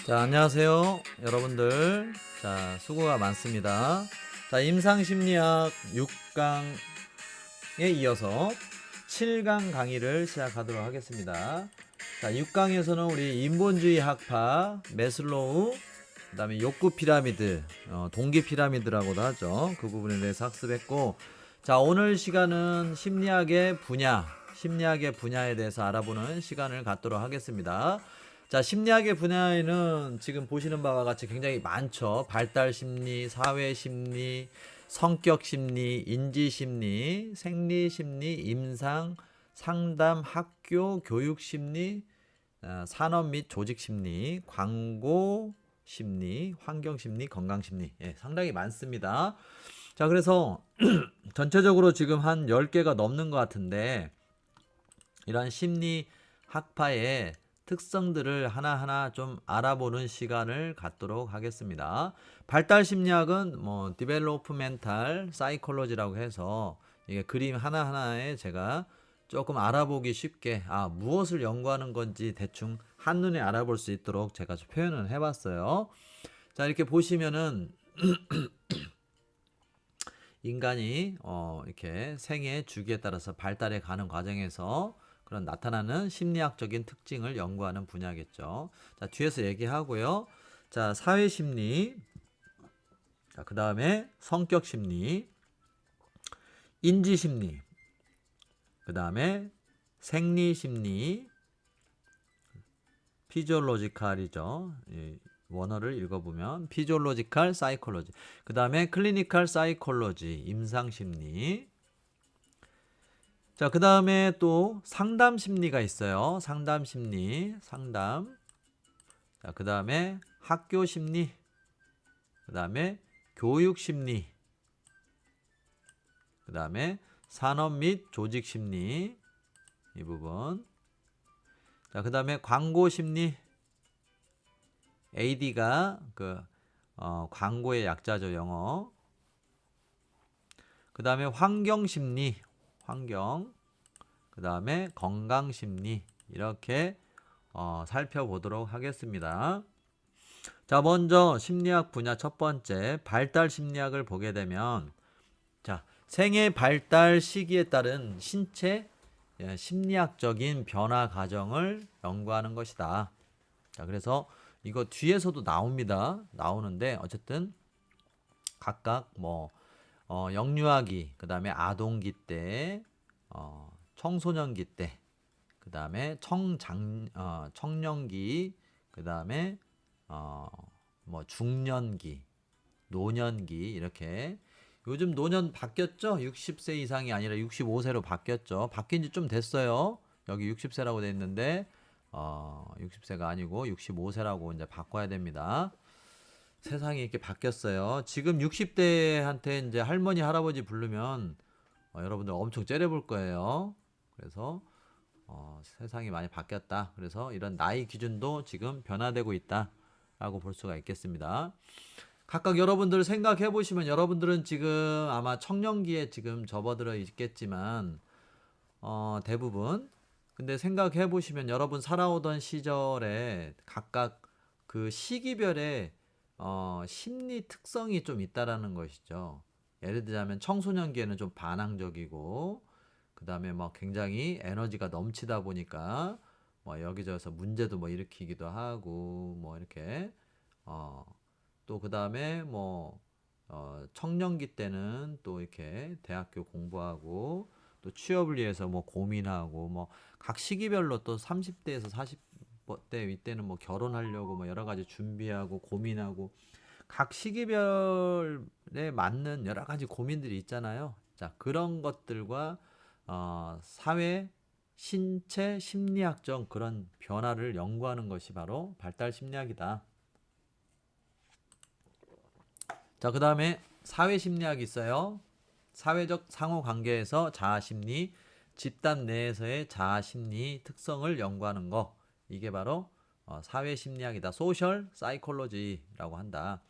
자, 안녕하세요. 여러분들. 자, 수고가 많습니다. 자, 임상심리학 6강에 이어서 7강 강의를 시작하도록 하겠습니다. 자, 6강에서는 우리 인본주의 학파, 매슬로우, 그 다음에 욕구 피라미드, 동기 피라미드라고도 하죠. 그 부분에 대해서 학습했고, 자, 오늘 시간은 심리학의 분야에 대해서 알아보는 시간을 갖도록 하겠습니다. 자, 심리학의 분야에는 지금 보시는 바와 같이 굉장히 많죠. 발달 심리, 사회 심리, 성격 심리, 인지 심리, 생리 심리, 임상, 상담, 학교, 교육 심리, 산업 및 조직 심리, 광고 심리, 환경 심리, 건강 심리. 예, 상당히 많습니다. 자, 그래서 전체적으로 지금 한 10개가 넘는 것 같은데, 이러한 심리 학파의 특성들을 하나하나 좀 알아보는 시간을 갖도록 하겠습니다. 발달 심리학은 디벨로프멘탈 사이콜로지라고 해서 이게 그림 하나하나에 제가 조금 알아보기 쉽게 무엇을 연구하는 건지 대충 한눈에 알아볼 수 있도록 제가 좀 표현을 해봤어요. 자, 이렇게 보시면은 인간이 이렇게 생애 주기에 따라서 발달해 가는 과정에서 그런 나타나는 심리학적인 특징을 연구하는 분야겠죠. 자, 뒤에서 얘기하고요. 자, 사회 심리, 자, 그 다음에 성격 심리, 인지 심리, 그 다음에 생리 심리, 피지올로지컬이죠. 원어를 읽어보면 피지올로지컬 사이콜로지, 그 다음에 클리니컬 사이콜로지, 임상 심리. 자, 그 다음에 또 상담 심리가 있어요. 상담 심리, 상담. 자, 그 다음에 학교 심리, 그 다음에 교육 심리, 그 다음에 산업 및 조직 심리, 이 부분. 자, 그 다음에 광고 심리, AD가 광고의 약자죠, 영어. 그 다음에 환경 심리, 환경. 그 다음에 건강 심리. 이렇게 살펴보도록 하겠습니다. 자, 먼저 심리학 분야 첫 번째 발달 심리학을 보게 되면, 자, 생애 발달 시기에 따른 신체 심리학적인 변화 과정을 연구하는 것이다. 자, 그래서 이거 뒤에서도 나오는데 어쨌든 각각 영유아기, 그 다음에 아동기 때, 청소년기 때, 그 다음에 청년기, 그 다음에 중년기, 노년기, 이렇게. 요즘 노년 바뀌었죠? 60세 이상이 아니라 65세로 바뀌었죠. 바뀐 지 좀 됐어요. 여기 60세라고 돼 있는데 60세가 아니고 65세라고 이제 바꿔야 됩니다. 세상이 이렇게 바뀌었어요. 지금 60대한테 이제 할머니, 할아버지 부르면 여러분들 엄청 째려볼 거예요. 그래서 세상이 많이 바뀌었다. 그래서 이런 나이 기준도 지금 변화되고 있다라고 볼 수가 있겠습니다. 각각 여러분들 생각해 보시면 여러분들은 지금 아마 청년기에 지금 접어들어 있겠지만 대부분, 근데 생각해 보시면 여러분 살아오던 시절에 각각 그 시기별의 심리 특성이 좀 있다라는 것이죠. 예를 들자면 청소년기에는 좀 반항적이고, 그 다음에 굉장히 에너지가 넘치다 보니까 여기저기서 문제도 일으키기도 하고 이렇게 또 그 다음에 청년기 때는 또 이렇게 대학교 공부하고 또 취업을 위해서 고민하고 각 시기별로 또 30대에서 40대 이때는 결혼하려고 여러 가지 준비하고 고민하고 각 시기별에 맞는 여러 가지 고민들이 있잖아요. 자, 그런 것들과 사회, 신체, 심리학적 그런 변화를 연구하는 것이 바로 발달 심리학이다. 자, 그 다음에 사회 심리학이 있어요. 사회적 상호 관계에서 자아 심리, 집단 내에서의 자아 심리 특성을 연구하는 거. 이게 바로 사회 심리학이다. 소셜 사이콜로지라고 한다.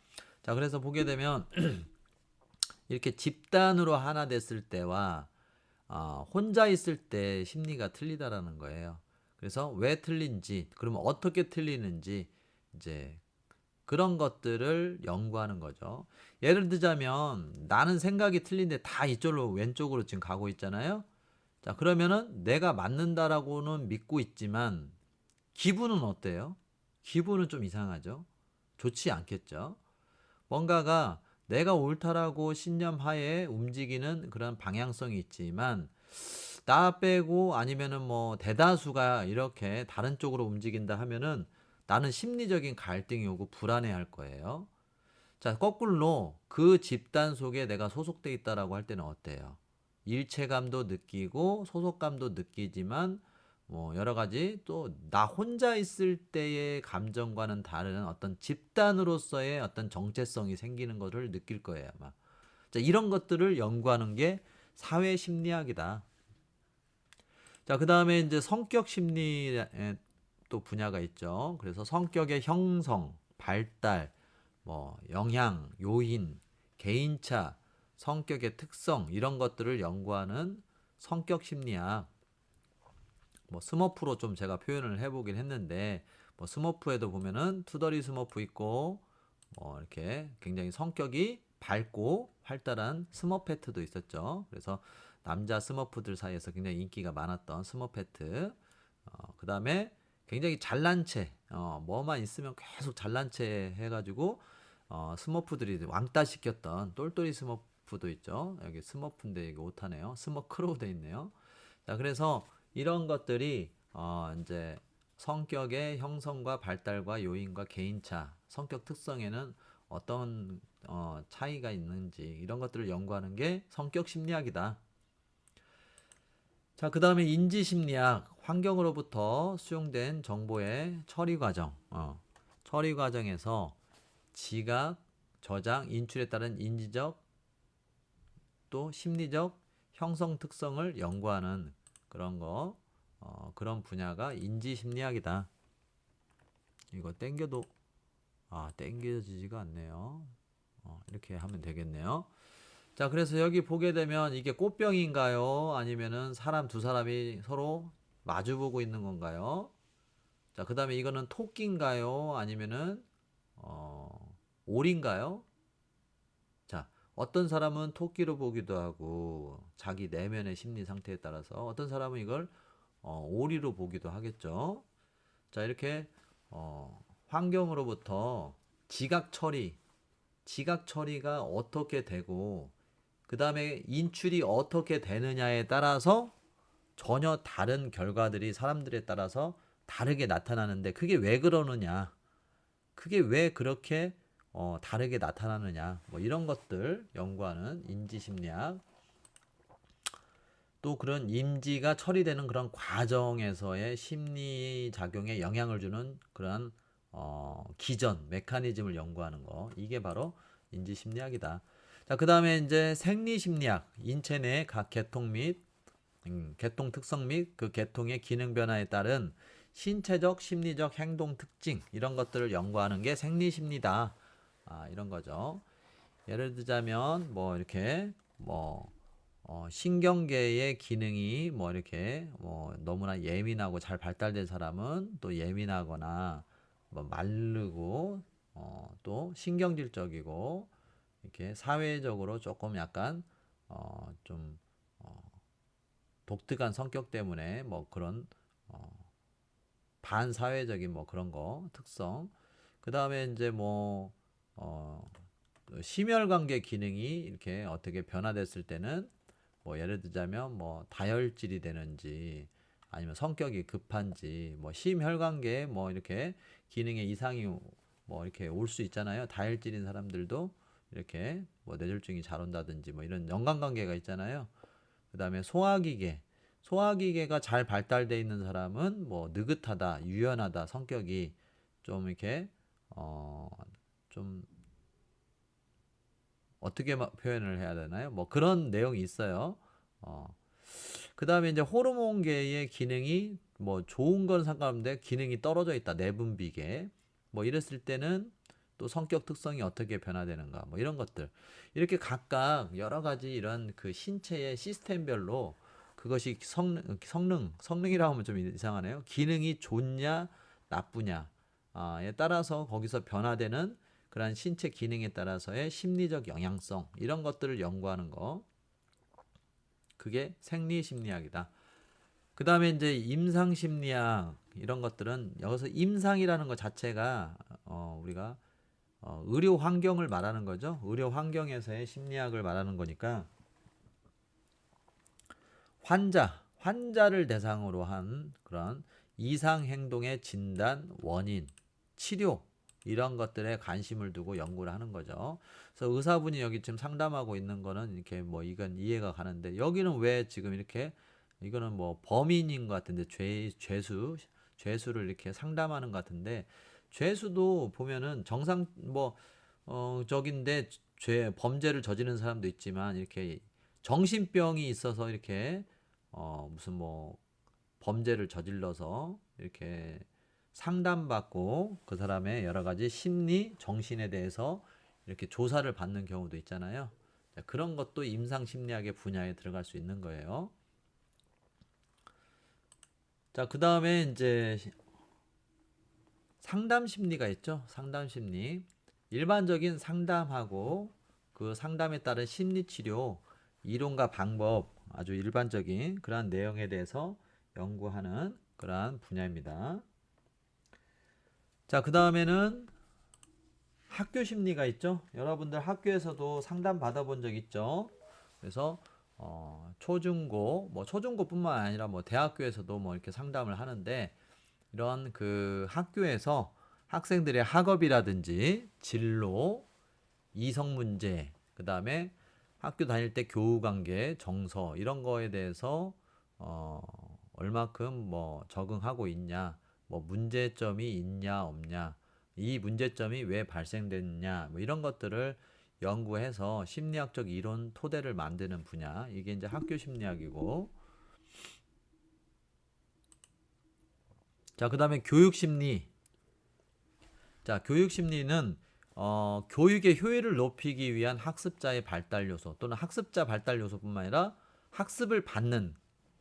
자, 그래서 보게 되면 이렇게 집단으로 하나 됐을 때와 혼자 있을 때 심리가 틀리다라는 거예요. 그래서 왜 틀린지, 그러면 어떻게 틀리는지 이제 그런 것들을 연구하는 거죠. 예를 들자면 나는 생각이 틀린데 다 이쪽으로 왼쪽으로 지금 가고 있잖아요. 자, 그러면은 내가 맞는다라고는 믿고 있지만 기분은 어때요? 기분은 좀 이상하죠. 좋지 않겠죠. 뭔가가 내가 옳다라고 신념하에 움직이는 그런 방향성이 있지만 나 빼고 아니면은 뭐 대다수가 이렇게 다른 쪽으로 움직인다 하면은 나는 심리적인 갈등이 오고 불안해할 거예요. 자, 거꾸로 그 집단 속에 내가 소속돼 있다라고 할 때는 어때요? 일체감도 느끼고 소속감도 느끼지만 뭐 여러 가지 또 나 혼자 있을 때의 감정과는 다른 어떤 집단으로서의 어떤 정체성이 생기는 것을 느낄 거예요, 아마. 자, 이런 것들을 연구하는 게 사회 심리학이다. 자, 그다음에 이제 성격 심리에 또 분야가 있죠. 그래서 성격의 형성, 발달, 뭐 영향, 요인, 개인차, 성격의 특성 이런 것들을 연구하는 성격 심리학. 뭐 스머프로 좀 제가 표현을 해보긴 했는데 뭐 스머프에도 보면은 투덜이 스머프 있고 뭐 이렇게 굉장히 성격이 밝고 활달한 스머페트도 있었죠. 그래서 남자 스머프들 사이에서 굉장히 인기가 많았던 스머페트. 그 다음에 굉장히 잘난 채, 뭐만 있으면 계속 잘난 채 해가지고 스머프들이 왕따 시켰던 똘똘이 스머프도 있죠. 여기 스머프인데 이게 오타네요. 스머크로 돼 있네요. 자, 그래서 이런 것들이 이제 성격의 형성과 발달과 요인과 개인차, 성격 특성에는 어떤 차이가 있는지 이런 것들을 연구하는 게 성격 심리학이다. 자, 그 다음에 인지 심리학, 환경으로부터 수용된 정보의 처리 과정. 처리 과정에서 지각, 저장, 인출에 따른 인지적 또 심리적 형성 특성을 연구하는 그런 거, 그런 분야가 인지 심리학이다. 이거 땡겨도 땡겨지지가 않네요. 이렇게 하면 되겠네요. 자, 그래서 여기 보게 되면 이게 꽃병인가요? 아니면은 사람 두 사람이 서로 마주보고 있는 건가요? 자, 그 다음에 이거는 토끼인가요? 아니면은 오리인가요? 자, 어떤 사람은 토끼로 보기도 하고 자기 내면의 심리 상태에 따라서 어떤 사람은 이걸 오리로 보기도 하겠죠. 자, 이렇게 환경으로부터 지각 처리, 지각 처리가 어떻게 되고 그 다음에 인출이 어떻게 되느냐에 따라서 전혀 다른 결과들이 사람들에 따라서 다르게 나타나는데 그게 왜 그러느냐, 그게 왜 그렇게 다르게 나타나느냐, 뭐 이런 것들 연구하는 인지심리학. 또 그런 인지가 처리되는 그런 과정에서의 심리작용에 영향을 주는 그런 기전, 메커니즘을 연구하는 거. 이게 바로 인지심리학이다. 자, 그 다음에 이제 생리심리학, 인체 내 각 계통 및 계통 특성 및 그 계통의 기능 변화에 따른 신체적, 심리적 행동 특징 이런 것들을 연구하는 게 생리심리다. 이런 거죠. 예를 들자면 뭐 이렇게 뭐 신경계의 기능이 뭐 이렇게 뭐 너무나 예민하고 잘 발달된 사람은 또 예민하거나 뭐 마르고 또 신경질적이고 이렇게 사회적으로 조금 약간 좀 독특한 성격 때문에 뭐 그런 반사회적인 뭐 그런 거 특성. 그 다음에 이제 뭐 심혈관계 기능이 이렇게 어떻게 변화됐을 때는 뭐 예를 들자면 뭐 다혈질이 되는지 아니면 성격이 급한지 뭐 심혈관계에 뭐 이렇게 기능에 이상이 뭐 이렇게 올 수 있잖아요. 다혈질인 사람들도 이렇게 뭐 뇌졸중이 잘 온다든지 뭐 이런 연관관계가 있잖아요. 그 다음에 소화기계. 소화기계가 잘 발달되어 있는 사람은 뭐 느긋하다, 유연하다, 성격이 좀 이렇게 좀 어떻게 표현을 해야 되나요? 뭐 그런 내용이 있어요. 그 다음에 이제 호르몬계의 기능이 뭐 좋은 건 상관없는데 기능이 떨어져 있다. 내분비계. 뭐 이랬을 때는 또 성격 특성이 어떻게 변화되는가. 뭐 이런 것들. 이렇게 각각 여러 가지 이런 그 신체의 시스템별로 그것이 성능이라고 하면 좀 이상하네요. 기능이 좋냐, 나쁘냐. 에 따라서 거기서 변화되는 그런 신체 기능에 따라서의 심리적 영향성 이런 것들을 연구하는 거 그게 생리심리학이다. 그 다음에 이제 임상심리학 이런 것들은 여기서 임상이라는 것 자체가 우리가 의료 환경을 말하는 거죠. 의료 환경에서의 심리학을 말하는 거니까 환자를 대상으로 한 그런 이상 행동의 진단, 원인, 치료 이런 것들에 관심을 두고 연구를 하는 거죠. 그래서 의사분이 여기 지금 상담하고 있는 거는 이렇게 뭐 이건 이해가 가는데 여기는 왜 지금 이렇게 이거는 뭐 범인인 것 같은데 죄수를 이렇게 상담하는 것 같은데 죄수도 보면은 정상 적인데 범죄를 저지른 사람도 있지만 이렇게 정신병이 있어서 이렇게 무슨 뭐 범죄를 저질러서 이렇게 상담받고 그 사람의 여러 가지 심리, 정신에 대해서 이렇게 조사를 받는 경우도 있잖아요. 그런 것도 임상심리학의 분야에 들어갈 수 있는 거예요. 자, 그 다음에 이제 상담심리가 있죠. 상담심리. 일반적인 상담하고 그 상담에 따른 심리치료, 이론과 방법, 아주 일반적인 그러한 내용에 대해서 연구하는 그러한 분야입니다. 자, 그 다음에는 학교 심리가 있죠. 여러분들 학교에서도 상담 받아본 적 있죠. 그래서 초중고, 뭐 초중고뿐만 아니라 뭐 대학교에서도 뭐 이렇게 상담을 하는데 이런 그 학교에서 학생들의 학업이라든지 진로, 이성 문제, 그 다음에 학교 다닐 때 교우 관계, 정서 이런 거에 대해서 얼마큼 뭐 적응하고 있냐, 뭐 문제점이 있냐 없냐, 이 문제점이 왜 발생됐냐, 뭐 이런 것들을 연구해서 심리학적 이론 토대를 만드는 분야. 이게 이제 학교 심리학이고. 자, 그 다음에 교육 심리. 자, 교육 심리는 교육의 효율을 높이기 위한 학습자의 발달 요소 또는 학습자 발달 요소뿐만 아니라 학습을 받는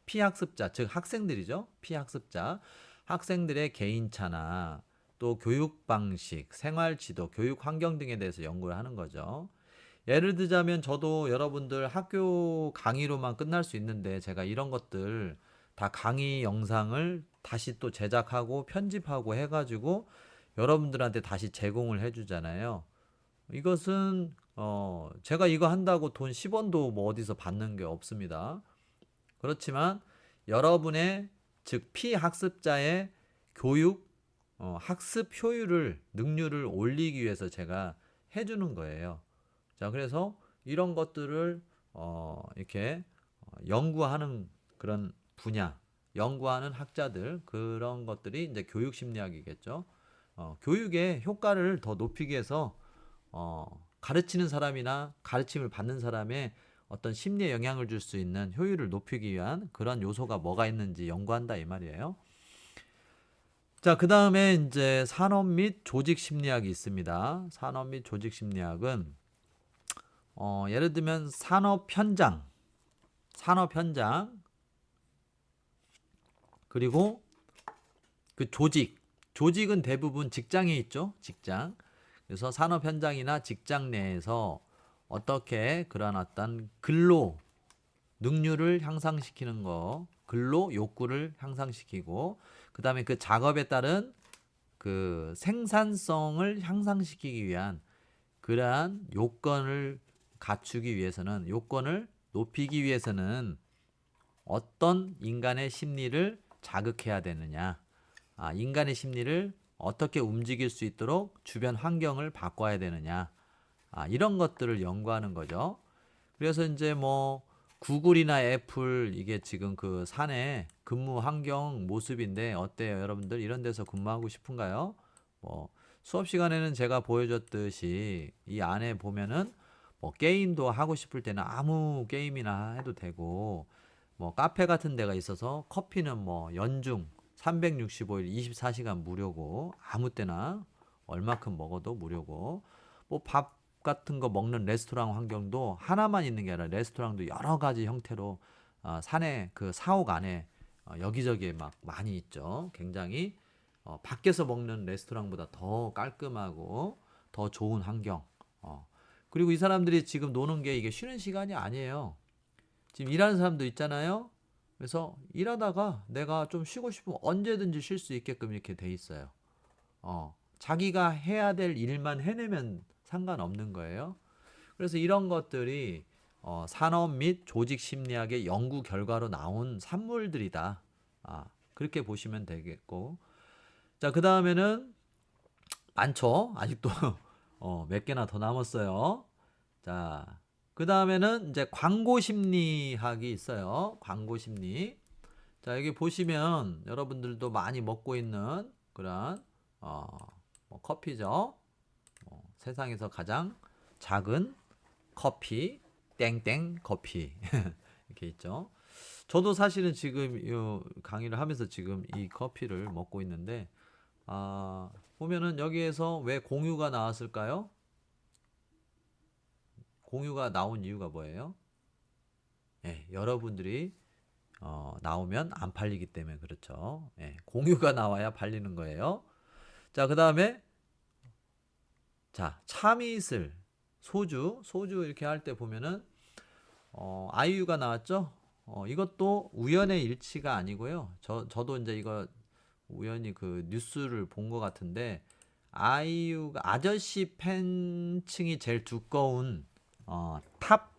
피학습자, 즉 학생들이죠. 피학습자, 학생들의 개인차나 또 교육 방식, 생활 지도, 교육 환경 등에 대해서 연구를 하는 거죠. 예를 들자면 저도 여러분들 학교 강의로만 끝날 수 있는데 제가 이런 것들 다 강의 영상을 다시 또 제작하고 편집하고 해가지고 여러분들한테 다시 제공을 해주잖아요. 이것은 제가 이거 한다고 돈 10원도 뭐 어디서 받는 게 없습니다. 그렇지만 여러분의 즉 피학습자의 교육 학습 효율을 능률을 올리기 위해서 제가 해주는 거예요. 자, 그래서 이런 것들을 이렇게 연구하는 그런 분야, 연구하는 학자들 그런 것들이 이제 교육 심리학이겠죠. 교육의 효과를 더 높이기 위해서 가르치는 사람이나 가르침을 받는 사람의 어떤 심리에 영향을 줄 수 있는 효율을 높이기 위한 그런 요소가 뭐가 있는지 연구한다 이 말이에요. 자, 그 다음에 이제 산업 및 조직 심리학이 있습니다. 산업 및 조직 심리학은 예를 들면 산업 현장 그리고 그 조직은 대부분 직장에 있죠. 직장. 그래서 산업 현장이나 직장 내에서 어떻게 그러한 어떤 근로 능률을 향상시키는 거, 근로 욕구를 향상시키고 그 다음에 그 작업에 따른 그 생산성을 향상시키기 위한 그러한 요건을 갖추기 위해서는 요건을 높이기 위해서는 어떤 인간의 심리를 자극해야 되느냐, 인간의 심리를 어떻게 움직일 수 있도록 주변 환경을 바꿔야 되느냐, 이런 것들을 연구하는 거죠. 그래서 이제 뭐 구글이나 애플 이게 지금 그 사내 근무 환경 모습인데 어때요, 여러분들? 이런 데서 근무하고 싶은가요? 뭐 수업 시간에는 제가 보여줬듯이 이 안에 보면은 뭐 게임도 하고 싶을 때는 아무 게임이나 해도 되고 뭐 카페 같은 데가 있어서 커피는 뭐 연중 365일 24시간 무료고 아무 때나 얼마큼 먹어도 무료고 뭐 밥 같은 거 먹는 레스토랑 환경도 하나만 있는 게 아니라 레스토랑도 여러 가지 형태로 산에 그 사옥 안에 여기저기에 막 많이 있죠. 굉장히 밖에서 먹는 레스토랑보다 더 깔끔하고 더 좋은 환경. 그리고 이 사람들이 지금 노는 게 이게 쉬는 시간이 아니에요. 지금 일하는 사람도 있잖아요. 그래서 일하다가 내가 좀 쉬고 싶으면 언제든지 쉴 수 있게끔 이렇게 돼 있어요. 자기가 해야 될 일만 해내면 상관없는 거예요. 그래서 이런 것들이 산업 및 조직 심리학의 연구 결과로 나온 산물들이다. 그렇게 보시면 되겠고. 자, 그 다음에는 많죠. 아직도 몇 개나 더 남았어요. 자, 그 다음에는 이제 광고 심리학이 있어요. 광고 심리. 자, 여기 보시면 여러분들도 많이 먹고 있는 그런 뭐 커피죠. 세상에서 가장 작은 커피, 땡땡 커피 이렇게 있죠. 저도 사실은 지금 이 강의를 하면서 지금 이 커피를 먹고 있는데 보면은 여기에서 왜 공유가 나왔을까요? 공유가 나온 이유가 뭐예요? 여러분들이 나오면 안 팔리기 때문에 그렇죠. 공유가 나와야 팔리는 거예요. 자, 그 다음에 자, 참이슬, 소주 이렇게 할 때 보면은 아이유가 나왔죠? 이것도 우연의 일치가 아니고요. 저도 이제 이거 우연히 그 뉴스를 본 것 같은데 아이유가 아저씨 팬층이 제일 두꺼운 탑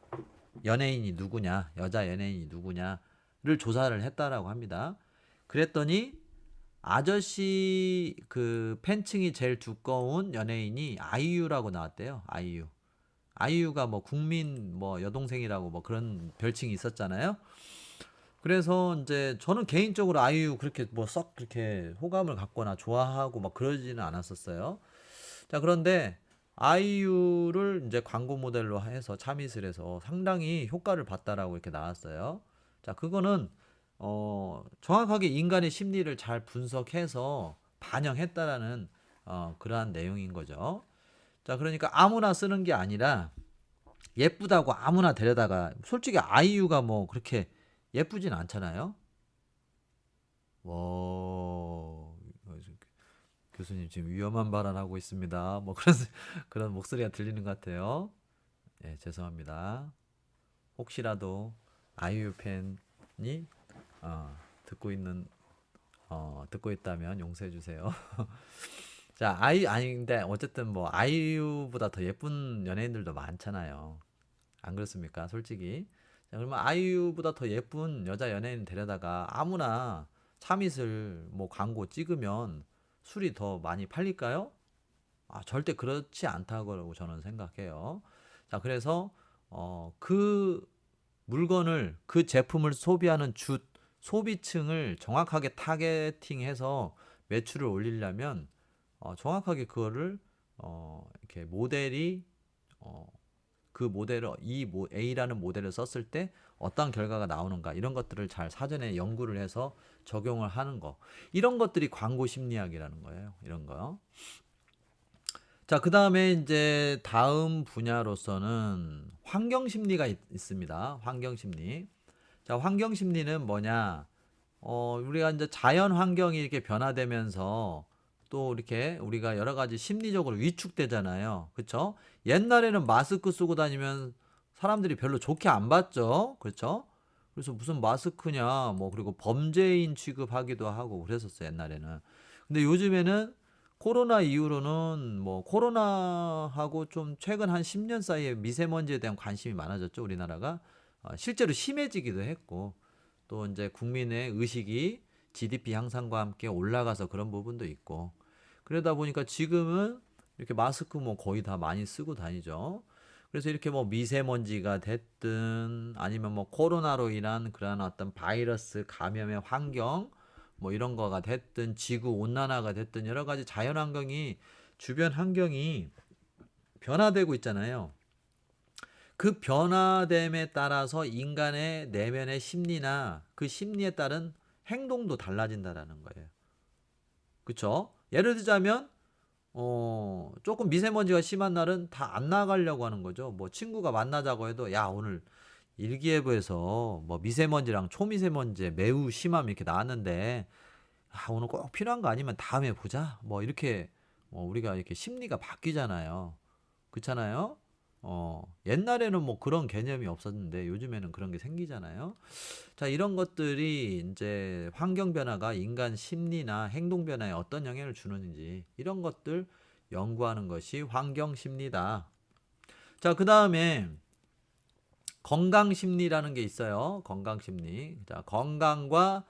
연예인이 누구냐, 여자 연예인이 누구냐를 조사를 했다라고 합니다. 그랬더니 아저씨 그 팬층이 제일 두꺼운 연예인이 아이유라고 나왔대요. 아이유가 뭐 국민 뭐 여동생이라고 뭐 그런 별칭이 있었잖아요. 그래서 이제 저는 개인적으로 아이유 그렇게 뭐 썩 그렇게 호감을 갖거나 좋아하고 막 그러지는 않았었어요. 자, 그런데 아이유를 이제 광고 모델로 해서 참이슬에서 상당히 효과를 봤다라고 이렇게 나왔어요. 자, 그거는 정확하게 인간의 심리를 잘 분석해서 반영했다라는 그러한 내용인 거죠. 자, 그러니까 아무나 쓰는 게 아니라 예쁘다고 아무나 데려다가 솔직히 아이유가 뭐 그렇게 예쁘진 않잖아요. 와, 교수님 지금 위험한 발언하고 있습니다. 뭐 그런 그런 목소리가 들리는 것 같아요. 죄송합니다. 혹시라도 아이유 팬이 듣고 있다면 용서해 주세요. 자, 아니 근데 어쨌든 뭐 아이유보다 더 예쁜 연예인들도 많잖아요. 안 그렇습니까? 솔직히. 자, 그러면 아이유보다 더 예쁜 여자 연예인 데려다가 아무나 참이슬 뭐 광고 찍으면 술이 더 많이 팔릴까요? 절대 그렇지 않다고 저는 생각해요. 자, 그래서 그 물건을 그 제품을 소비하는 소비층을 정확하게 타겟팅해서 매출을 올리려면 정확하게 그거를 이렇게 모델이 그 모델을 A라는 모델을 썼을 때 어떤 결과가 나오는가 이런 것들을 잘 사전에 연구를 해서 적용을 하는 거 이런 것들이 광고 심리학이라는 거예요. 이런 거. 자, 그 다음에 이제 다음 분야로서는 환경 심리가 있습니다. 환경 심리. 자, 환경 심리는 뭐냐? 우리가 이제 자연 환경이 이렇게 변화되면서 또 이렇게 우리가 여러 가지 심리적으로 위축되잖아요. 그렇죠? 옛날에는 마스크 쓰고 다니면 사람들이 별로 좋게 안 봤죠. 그렇죠? 그래서 무슨 마스크냐, 뭐 그리고 범죄인 취급하기도 하고 그랬었어요, 옛날에는. 근데 요즘에는 코로나 이후로는 뭐 코로나하고 좀 최근 한 10년 사이에 미세먼지에 대한 관심이 많아졌죠, 우리나라가. 실제로 심해지기도 했고 또 이제 국민의 의식이 GDP 향상과 함께 올라가서 그런 부분도 있고 그러다 보니까 지금은 이렇게 마스크 뭐 거의 다 많이 쓰고 다니죠. 그래서 이렇게 뭐 미세먼지가 됐든 아니면 뭐 코로나로 인한 그런 어떤 바이러스 감염의 환경 뭐 이런 거가 됐든 지구 온난화가 됐든 여러 가지 자연 환경이 주변 환경이 변화되고 있잖아요. 그 변화됨에 따라서 인간의 내면의 심리나 그 심리에 따른 행동도 달라진다라는 거예요. 그쵸? 예를 들자면 조금 미세먼지가 심한 날은 다 안 나가려고 하는 거죠. 뭐 친구가 만나자고 해도 야, 오늘 일기예보에서 뭐 미세먼지랑 초미세먼지에 매우 심함 이렇게 나왔는데 오늘 꼭 필요한 거 아니면 다음에 보자. 뭐 이렇게 우리가 이렇게 심리가 바뀌잖아요. 그렇잖아요. 옛날에는 뭐 그런 개념이 없었는데 요즘에는 그런 게 생기잖아요. 자, 이런 것들이 이제 환경 변화가 인간 심리나 행동 변화에 어떤 영향을 주는지 이런 것들 연구하는 것이 환경 심리다. 자, 그다음에 건강 심리라는 게 있어요. 건강 심리. 자, 건강과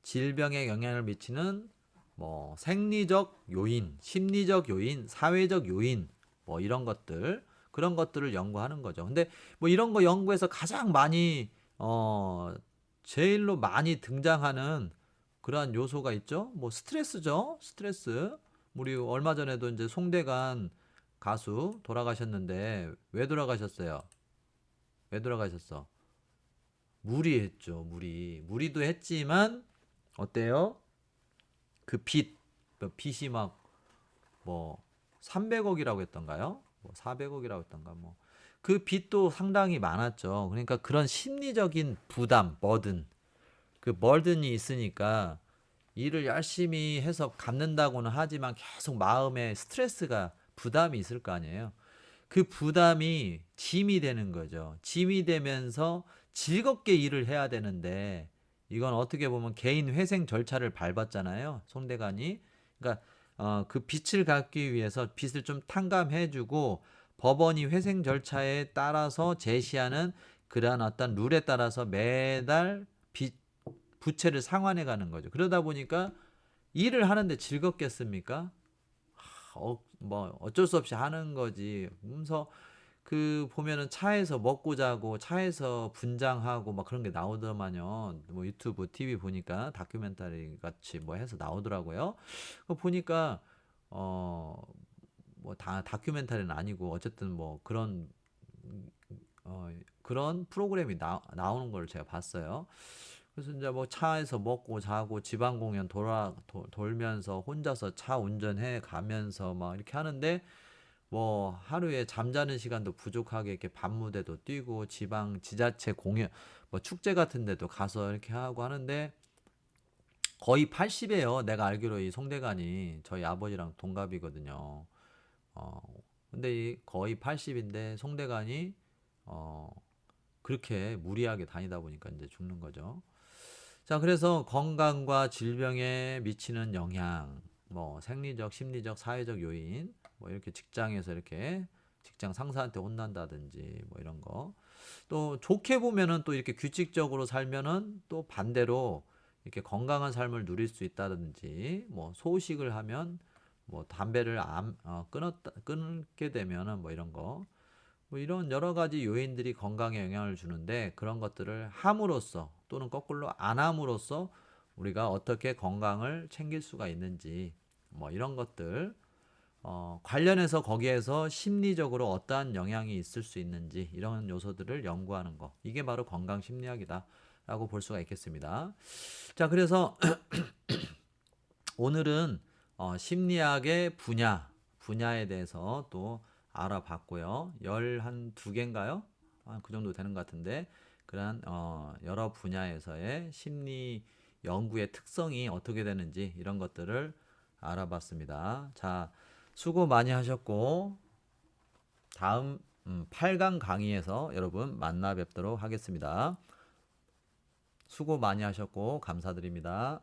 질병에 영향을 미치는 뭐 생리적 요인, 심리적 요인, 사회적 요인 뭐 이런 것들 그런 것들을 연구하는 거죠. 근데 뭐 이런 거 연구해서 가장 많이 제일로 많이 등장하는 그러한 요소가 있죠. 뭐 스트레스죠. 스트레스. 우리 얼마 전에도 이제 송대관 가수 돌아가셨는데 왜 돌아가셨어요? 왜 돌아가셨어? 무리했죠. 무리도 했지만 어때요? 그 빚이 막 뭐 300억이라고 했던가요? 뭐 400억이라고 했던가 뭐. 그 빚도 상당히 많았죠. 그러니까 그런 심리적인 부담, 그 버든이 있으니까 일을 열심히 해서 갚는다고는 하지만 계속 마음에 스트레스가 부담이 있을 거 아니에요. 그 부담이 짐이 되는 거죠. 짐이 되면서 즐겁게 일을 해야 되는데 이건 어떻게 보면 개인 회생 절차를 밟았잖아요. 송대관이. 그러니까 그 빚을 갚기 위해서 빚을 좀 탕감해주고 법원이 회생 절차에 따라서 제시하는 그러한 어떤 룰에 따라서 매달 부채를 상환해 가는 거죠. 그러다 보니까 일을 하는데 즐겁겠습니까? 뭐 어쩔 수 없이 하는 거지. 그래서 그 보면은 차에서 먹고 자고 차에서 분장하고 막 그런 게 나오더만요. 뭐 유튜브, TV 보니까 다큐멘터리 같이 뭐 해서 나오더라고요. 그거 보니까 뭐 다 다큐멘터리는 아니고 어쨌든 뭐 그런 프로그램이 나오는 걸 제가 봤어요. 그래서 이제 뭐 차에서 먹고 자고 지방 공연 돌면서 혼자서 차 운전해 가면서 막 이렇게 하는데 뭐 하루에 잠자는 시간도 부족하게 이렇게 밤무대도 뛰고 지방 지자체 공연 뭐 축제 같은 데도 가서 이렇게 하고 하는데 거의 80이에요. 내가 알기로 이 송대관이 저희 아버지랑 동갑이거든요. 어 근데 이 거의 80인데 송대관이 어 그렇게 무리하게 다니다 보니까 이제 죽는 거죠. 자, 그래서 건강과 질병에 미치는 영향, 뭐 생리적, 심리적, 사회적 요인, 뭐 이렇게 직장에서 이렇게 직장 상사한테 혼난다든지 뭐 이런 거. 또 좋게 보면은 또 이렇게 규칙적으로 살면은 또 반대로 이렇게 건강한 삶을 누릴 수 있다든지 뭐 소식을 하면 뭐 담배를 끊게 되면은 뭐 이런 거. 뭐 이런 여러 가지 요인들이 건강에 영향을 주는데 그런 것들을 함으로써 또는 거꾸로 안 함으로써 우리가 어떻게 건강을 챙길 수가 있는지 뭐 이런 것들 관련해서 거기에서 심리적으로 어떠한 영향이 있을 수 있는지 이런 요소들을 연구하는 거 이게 바로 건강 심리학이다 라고 볼 수가 있겠습니다. 자, 그래서 오늘은 심리학의 분야에 대해서 또 알아봤고요. 12개인가요? 그 정도 되는 것 같은데 그런 여러 분야에서의 심리 연구의 특성이 어떻게 되는지 이런 것들을 알아봤습니다. 자, 수고 많이 하셨고 다음 8강 강의에서 여러분 만나 뵙도록 하겠습니다. 수고 많이 하셨고 감사드립니다.